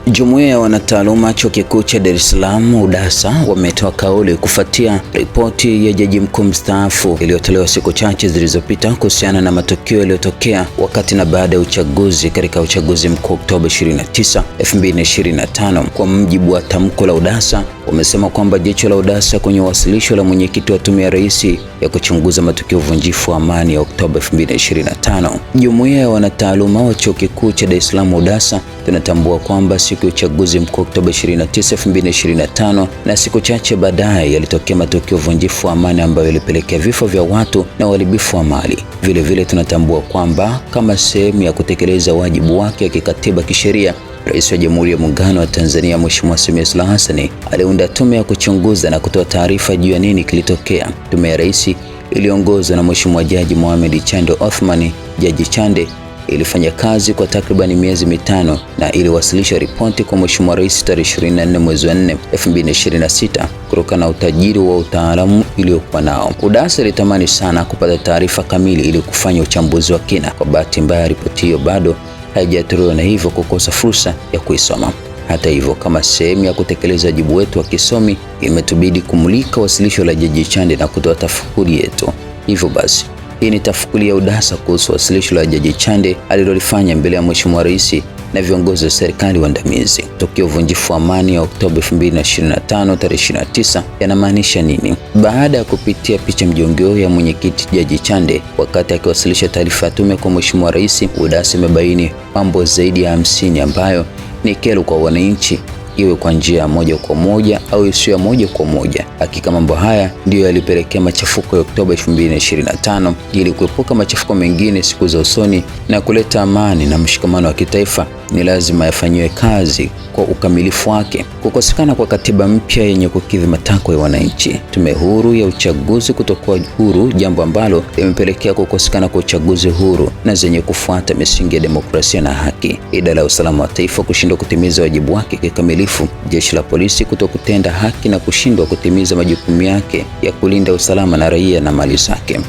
Jumuiya ya wanataaluma Chuo Kikuu cha Dar es Salaam UDASA wametoa kauli kufuatia ripoti ya Jaji Mkuu mstaafu iliyotolewa siku chache zilizopita kuhusiana na matukio yaliyotokea wakati na baada ya uchaguzi katika uchaguzi mkuu Oktoba 29, 2025. Kwa mujibu wa tamko la UDASA, wamesema kwamba jicho la UDASA kwenye wasilisho la mwenyekiti wa Tume ya Rais ya kuchunguza matukio ya uvunjifu wa amani ya Oktoba 2025. Jumuiya ya wanataaluma wa Chuo Kikuu cha Dar es Salaam UDASA tunatambua kwamba siku ya uchaguzi mkuu Oktoba 29, 2025 na siku chache baadaye yalitokea matukio ya uvunjifu wa amani ambayo yalipelekea vifo vya watu na uharibifu wa mali. Vile tunatambua kwamba kama sehemu ya kutekeleza wajibu wake wa kikatiba kisheria, Rais wa Jamhuri ya Muungano wa Tanzania Mheshimiwa Samia Suluhu Hassan aliunda tume ya kuchunguza na kutoa taarifa juu ya nini kilitokea. Tume ya Rais iliongozwa na Mheshimiwa Jaji Mohamed Chande Othman. Jaji Chande ilifanya kazi kwa takriban miezi mitano na iliwasilisha ripoti kwa Mheshimiwa Rais tarehe 24 mwezi wa 4, 2026 kutokana na utajiri wa utaalamu iliyokuwa nao. UDASA ilitamani sana kupata taarifa kamili ili kufanya uchambuzi wa kina. Kwa bahati mbaya, ripoti hiyo bado haijatolewa na hivyo kukosa fursa ya kuisoma. Hata hivyo, kama sehemu ya kutekeleza wajibu wetu wa kisomi, imetubidi kumulika wasilisho la Jaji Chande na kutoa tafakuri yetu. Hivyo basi, hii ni tafakuri ya UDASA kuhusu wasilisho la Jaji Chande alilolifanya mbele ya Mheshimiwa Rais na viongozi wa serikali waandamizi. Tukio uvunjifu wa amani ya Oktoba 2025 tarehe 29 yanamaanisha nini? Baada ya kupitia picha mjongeo ya mwenyekiti Jaji Chande wakati akiwasilisha taarifa ya tume kwa Mheshimiwa Rais, UDASA imebaini mambo zaidi ya 50 ambayo ni kero kwa wananchi, iwe kwa njia moja kwa moja au isiyo moja kwa moja. Hakika mambo haya ndiyo yalipelekea machafuko ya Oktoba 2025. Ili kuepuka machafuko mengine siku za usoni na kuleta amani na mshikamano wa kitaifa, ni lazima yafanyiwe kazi kwa ukamilifu wake. Kukosekana kwa katiba mpya yenye kukidhi matakwa ya wananchi, tume huru ya uchaguzi kutokuwa huru, jambo ambalo limepelekea kukosekana kwa uchaguzi huru na zenye kufuata misingi ya demokrasia na haki, idara ya usalama wa taifa kushindwa kutimiza wajibu wake kikamilifu, jeshi la polisi kutokutenda haki na kushindwa kutimiza majukumu yake ya kulinda usalama na raia na mali zake,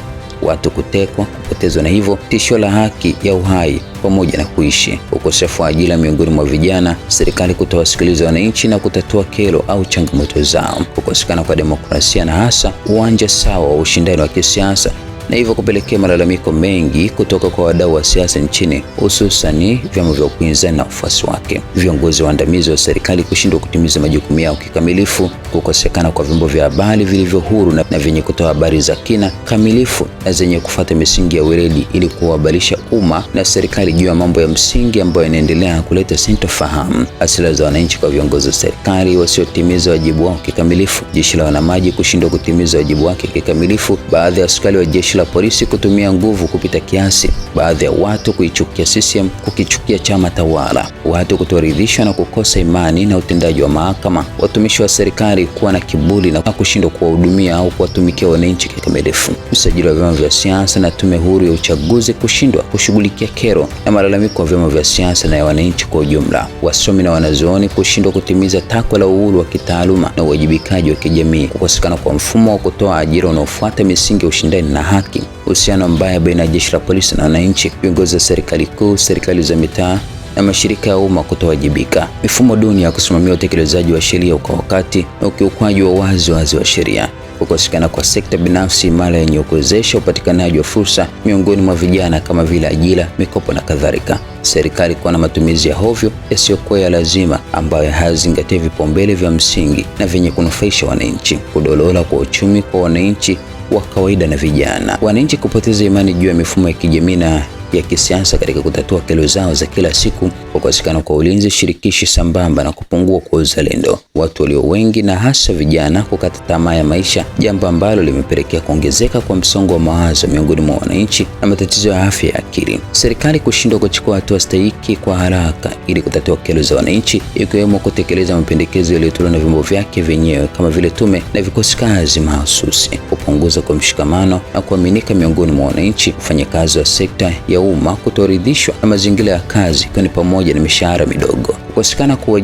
watu kutekwa, kupotezwa na hivyo tishio la haki ya uhai pamoja na kuishi, ukosefu wa ajira miongoni mwa vijana, serikali kutowasikiliza wananchi na kutatua kero au changamoto zao, kukosekana kwa demokrasia na hasa uwanja sawa wa ushindani wa kisiasa, na hivyo kupelekea malalamiko mengi kutoka kwa wadau wa siasa nchini, hususani vyama vya upinzani na wafuasi wake, viongozi waandamizi wa serikali kushindwa kutimiza majukumu yao kikamilifu, kukosekana kwa vyombo vya habari vilivyo huru na vyenye kutoa habari za kina, kamilifu na zenye kufuata misingi ya weledi ili kuhabarisha umma na serikali juu ya mambo ya msingi ambayo yanaendelea kuleta sintofahamu, hasira za wananchi kwa viongozi wa serikali wasiotimiza wajibu wao kikamilifu, jeshi la wanamaji kushindwa kutimiza wajibu wake kikamilifu, baadhi ya askari wa jeshi la polisi kutumia nguvu kupita kiasi, baadhi ya watu kuichukia CCM, kukichukia chama tawala, watu kutoridhishwa na kukosa imani na utendaji wa mahakama, watumishi wa serikali kuwa na kiburi na kushindwa kuwahudumia au kuwatumikia wananchi kikamilifu, usajili wa vyama vya siasa na tume huru ya uchaguzi kushindwa kushughulikia kero na malalamiko ya vyama vya siasa na ya wananchi kwa ujumla, wasomi na wanazuoni kushindwa kutimiza takwa la uhuru wa kitaaluma na uwajibikaji wa kijamii, kukosekana kwa mfumo wa kutoa ajira unaofuata misingi ya ushindani na haki, uhusiano mbaya baina ya jeshi la polisi na wananchi, viongozi wa serikali kuu, serikali za mitaa na mashirika ya umma kutowajibika, mifumo duni ya kusimamia utekelezaji wa sheria kwa wakati na ukiukwaji wa wazi wa sheria, kukosekana kwa sekta binafsi imara yenye kuwezesha upatikanaji wa fursa miongoni mwa vijana kama vile ajira, mikopo na kadhalika, serikali kuwa na matumizi ya hovyo yasiyokuwa ya lazima ambayo hayazingatii vipaumbele vya msingi na vyenye kunufaisha wananchi, kudorora kwa uchumi kwa wananchi wa kawaida na vijana, wananchi kupoteza imani juu ya mifumo ya kijamii na ya kisiasa katika kutatua kero zao za kila siku, kukosekana kwa ulinzi shirikishi sambamba na kupungua kwa uzalendo, watu walio wengi na hasa vijana kukata tamaa ya maisha, jambo ambalo limepelekea kuongezeka kwa msongo wa mawazo miongoni mwa wananchi na matatizo ya afya ya akili, serikali kushindwa kuchukua hatua stahiki kwa haraka ili kutatua kero za wananchi, ikiwemo kutekeleza mapendekezo yaliyotolewa na vyombo vyake vyenyewe kama vile tume na vikosi kazi mahususi, kupunguza kwa mshikamano na kuaminika miongoni mwa wananchi, wafanyakazi wa sekta ya umma kutoridhishwa na mazingira ya kazi ikiwa ni pamoja na mishahara midogo, kukosekana kwa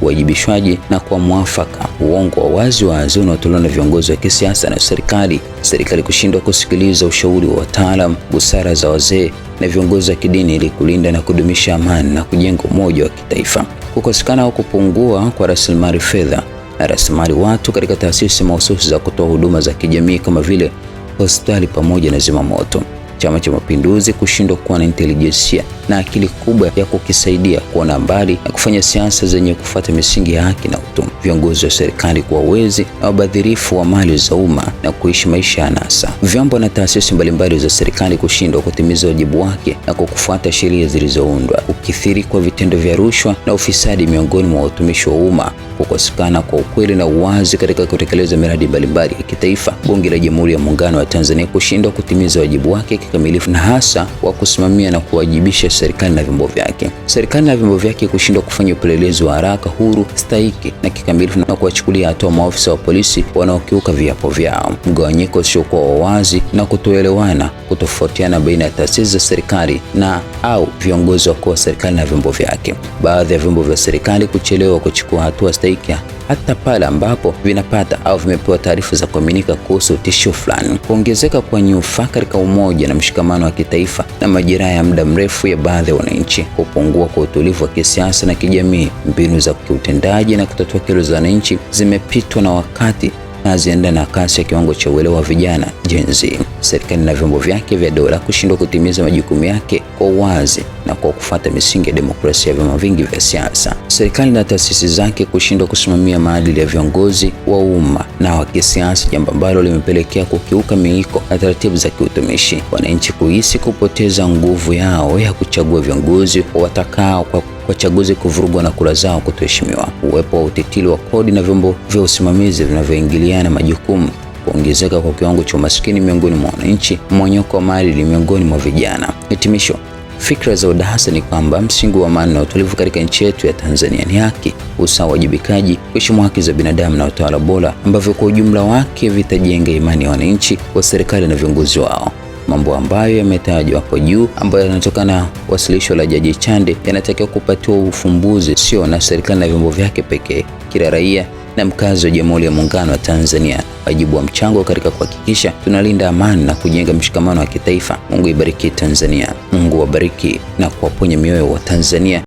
uwajibishwaji na kwa mwafaka, uongo wa wazi unaotolewa na viongozi wa kisiasa na serikali kushindwa kusikiliza ushauri wa wataalamu, busara za wazee na viongozi wa kidini ili kulinda na kudumisha amani na kujenga umoja wa kitaifa, kukosekana au kupungua kwa rasilimali fedha na rasilimali watu katika taasisi mahususi za kutoa huduma za kijamii kama vile hospitali pamoja na zimamoto. Chama cha Mapinduzi kushindwa kuwa na intelijensia na akili kubwa ya kukisaidia kuona mbali na kufanya siasa zenye kufuata misingi ya haki na utu. Viongozi wa serikali kuwa wezi na wabadhirifu wa mali za umma na kuishi maisha ya anasa. Vyombo na taasisi mbalimbali za serikali kushindwa kutimiza wajibu wake na kufuata sheria zilizoundwa. Ukithiri kwa vitendo vya rushwa na ufisadi miongoni mwa watumishi wa umma. Kukosekana kwa ukweli na uwazi katika kutekeleza miradi mbalimbali ya kitaifa. Bunge la Jamhuri ya Muungano wa Tanzania kushindwa kutimiza wajibu wake kikamilifu na hasa wa kusimamia na kuwajibisha serikali na vyombo vyake. Serikali na vyombo vyake kushindwa kufanya upelelezi wa haraka, huru, stahiki na kikamilifu na kuwachukulia hatua maafisa wa polisi wanaokiuka viapo vyao. Mgawanyiko usiokuwa wa wazi na kutoelewana, kutofautiana baina ya taasisi za serikali na au viongozi wakuu wa serikali na vyombo vyake. Baadhi ya vyombo vya serikali kuchelewa kuchukua hatua stahiki hata pale ambapo vinapata au vimepewa taarifa za kuaminika kuhusu tishio fulani. Kuongezeka kwa nyufa katika umoja na mshikamano wa kitaifa na majeraha ya muda mrefu ya baadhi ya wananchi. Kupungua kwa utulivu wa kisiasa na kijamii. Mbinu za kiutendaji na kutatua kero za wananchi zimepitwa na wakati na haziendani na kasi ya kiwango cha uelewa wa vijana Gen Z. Serikali na vyombo vyake vya dola kushindwa kutimiza majukumu yake kwa uwazi na kwa kufuata misingi ya demokrasia ya vyama vingi vya siasa. Serikali na taasisi zake kushindwa kusimamia maadili ya viongozi wa umma na wa kisiasa, jambo ambalo limepelekea kukiuka miiko na taratibu za kiutumishi. Wananchi kuhisi kupoteza nguvu yao ya kuchagua viongozi watakao kwa chaguzi kuvurugwa na kura zao kutoheshimiwa. Uwepo wa utitili wa kodi na vyombo vya usimamizi vinavyoingiliana majukumu. Kuongezeka kwa kiwango cha umaskini miongoni mwa wananchi. Mmonyoko wa maadili miongoni mwa vijana. Hitimisho. Fikra za UDASA ni kwamba msingi wa amani na utulivu katika nchi yetu ya Tanzania ni haki, usawa, wajibikaji, kuheshimu haki za binadamu na utawala bora, ambavyo kwa ujumla wake vitajenga imani ya wananchi wa serikali na viongozi wao. Mambo ambayo yametajwa hapo juu ambayo yanatokana na wasilisho la Jaji Chande yanatakiwa kupatiwa ufumbuzi, sio na serikali na vyombo vyake pekee. Kila raia na mkazi wa Jamhuri ya Muungano wa Tanzania wajibu wa mchango katika kuhakikisha tunalinda amani na kujenga mshikamano wa kitaifa. Mungu ibariki Tanzania. Mungu wabariki na kuwaponya mioyo wa Tanzania.